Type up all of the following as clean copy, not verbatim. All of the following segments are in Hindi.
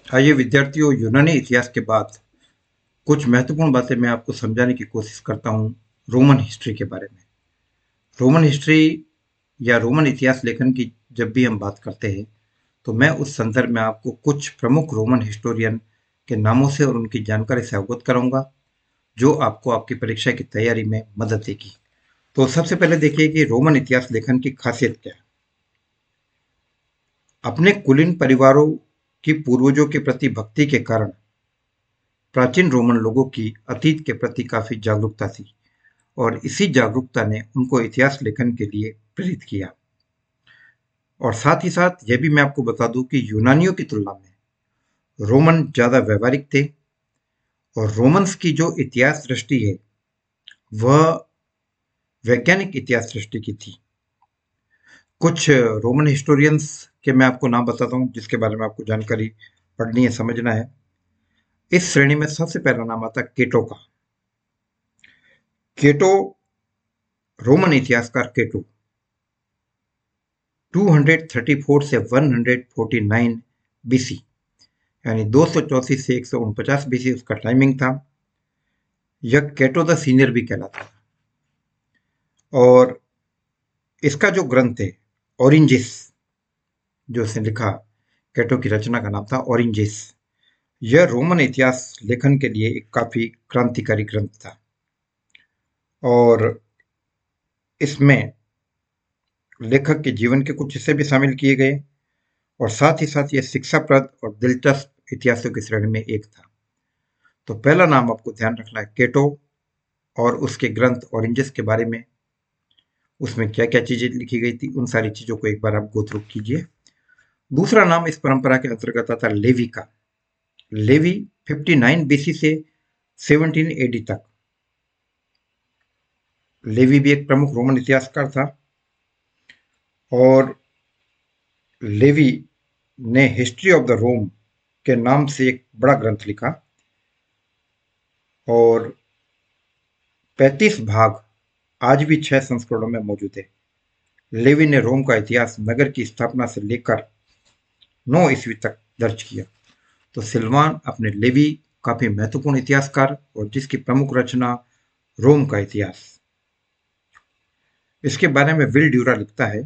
आइए विद्यार्थियों, यूनानी इतिहास के बाद कुछ महत्वपूर्ण बातें मैं आपको समझाने की कोशिश करता हूँ रोमन हिस्ट्री के बारे में। रोमन हिस्ट्री या रोमन इतिहास लेखन की जब भी हम बात करते हैं, तो मैं उस संदर्भ में आपको कुछ प्रमुख रोमन हिस्टोरियन के नामों से और उनकी जानकारी से अवगत कराऊंगा, जो आपको आपकी परीक्षा की तैयारी में मदद देगी। तो सबसे पहले देखिए कि रोमन इतिहास लेखन की खासियत क्या है। अपने कुलीन परिवारों की पूर्वजों के प्रति भक्ति के कारण प्राचीन रोमन लोगों की अतीत के प्रति काफी जागरूकता थी, और इसी जागरूकता ने उनको इतिहास लेखन के लिए प्रेरित किया। और साथ ही साथ यह भी मैं आपको बता दूं कि यूनानियों की तुलना में रोमन ज्यादा व्यवहारिक थे, और रोमन्स की जो इतिहास दृष्टि है वह वैज्ञानिक इतिहास दृष्टि की थी। कुछ रोमन हिस्टोरियंस के मैं आपको नाम बताता हूँ जिसके बारे में आपको जानकारी पढ़नी है, समझना है। इस श्रेणी में सबसे पहला नाम आता है केटो का। केटो, रोमन इतिहासकार केटो 234 से 149 बीसी, यानी 234 से 149 बीसी उसका टाइमिंग था। यह केटो द सीनियर भी कहलाता था। और इसका जो ग्रंथ है ओरिंजिस, जो उसने लिखा, केटो की रचना का नाम था ओरिंजिस। यह रोमन इतिहास लेखन के लिए एक काफी क्रांतिकारी ग्रंथ था, और इसमें लेखक के जीवन के कुछ हिस्से भी शामिल किए गए, और साथ ही साथ यह शिक्षाप्रद और दिलचस्प इतिहासों की श्रेणी में एक था। तो पहला नाम आपको ध्यान रखना है केटो, और उसके ग्रंथ ओरेंजेस के बारे में, उसमें क्या क्या चीजें लिखी गई थी, उन सारी चीजों को एक बार आप गो थ्रू कीजिए। दूसरा नाम इस परंपरा के अंतर्गत आता है लेवी का। लेवी 59 बीसी से 17 एडी तक। लेवी भी एक प्रमुख रोमन इतिहासकार था, और लेवी ने हिस्ट्री ऑफ द रोम के नाम से एक बड़ा ग्रंथ लिखा, और 35 भाग आज भी 6 संस्करणों में मौजूद है। लेवी ने रोम का इतिहास नगर की स्थापना से लेकर 9 ईस्वी तक दर्ज किया। तो सिल्वान अपने लेवी काफी महत्वपूर्ण इतिहासकार, और जिसकी प्रमुख रचना रोम का इतिहास। इसके बारे में विल ड्यूरा लिखता है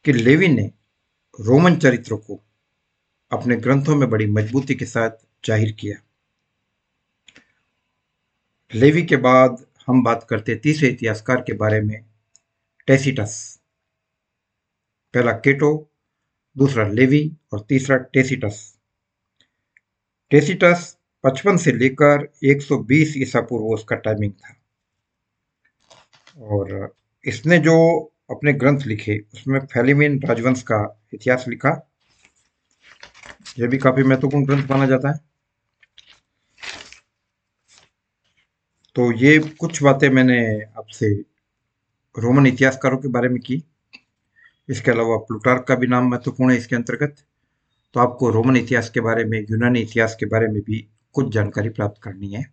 कि लेवी ने रोमन चरित्र को अपने ग्रंथों में बड़ी मजबूती के साथ जाहिर किया। लेवी के बाद हम बात करते तीसरे इतिहासकार के बारे में, टेसिटस। पहला केटो, दूसरा लेवी, और तीसरा टेसिटस। टेसिटस 55 से लेकर 120 ईसा पूर्व उसका टाइमिंग था, और इसने जो अपने ग्रंथ लिखे उसमें फेलिमिन राजवंश का इतिहास लिखा। यह भी काफी महत्वपूर्ण ग्रंथ माना जाता है। तो ये कुछ बातें मैंने आपसे रोमन इतिहासकारों के बारे में की। इसके अलावा प्लूटार्क का भी नाम महत्वपूर्ण है इसके अंतर्गत। तो आपको रोमन इतिहास के बारे में, यूनानी इतिहास के बारे में भी कुछ जानकारी प्राप्त करनी है।